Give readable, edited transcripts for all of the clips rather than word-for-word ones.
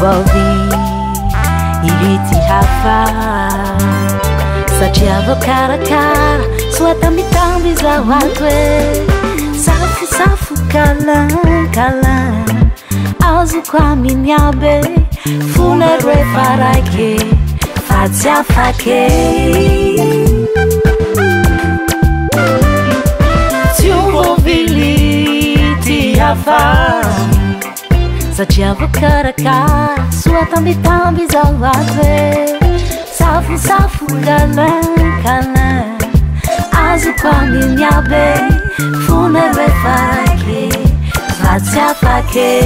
envolvi iriti hafa satria cara cara sua tambi za watwe safu safu kalan kalan azu kwa minyabe funerwe farake fatia fake Tiuvolviliti hafa satria cara cara sua tambi za watwe safu safu kalan kalan azu kwa minyabe funerwe farake fatia fake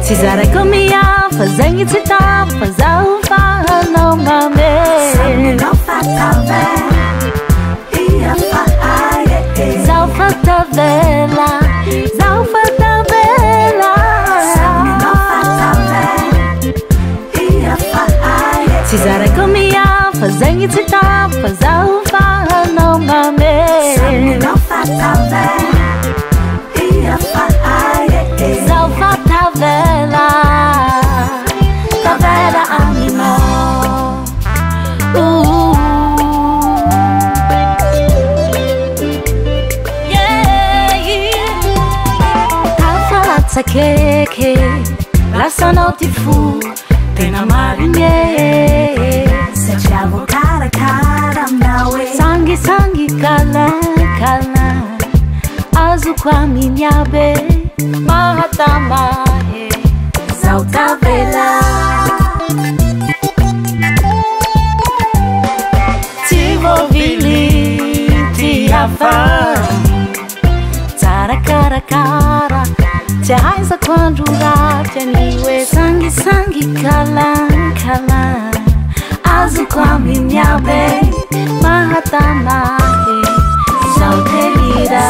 Cesare comia, fazendo e citava, fazendo o farro, mame. Não falta ver, ia fazer. Zalfata vela, zalfata vela. Não falta ver, ia fazer. Cesare comia, fazendo e citava, fazendo o farro, mame. Não falta ver, ia fazer. Zalfata vela, favela animal. Alfa keke, laça não te fu, tem na marinhe. Se chavo cara cara mnawe. Sangue sangue kala kala, azu kwa minyabe. Mahatamahe Zauta vela Tiuvolviliti hafa Tara cara cara Te raiza quando rate niwe sangue sangue kalan kalan Azu kwa minyabe Mahatamahe Zautelira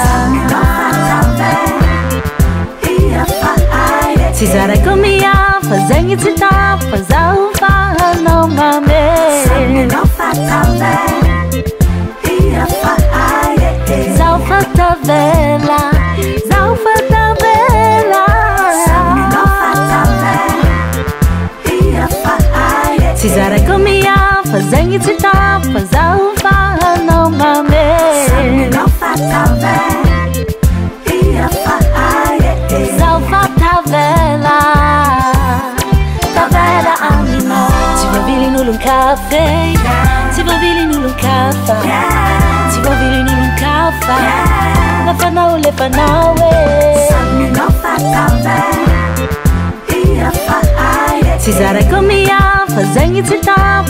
Cesare comia, fazendo e citava, fazendo o farro, mame. Não falta ver, ia fazer. Zalfata vela, zalfata vela. Não falta ver, ia fazer. Cesare comia, fazendo e citava, fazendo o farro, mame. Não falta ver, ia fazer. Zalfata vela, favela animal. Tivolvili nulun cafe, tivolvili nulun cafa, tivolvili nulun cafa. Lefanau lefanawe. Não falta ver, ia fazer. Cesare comia, fazendo e citava,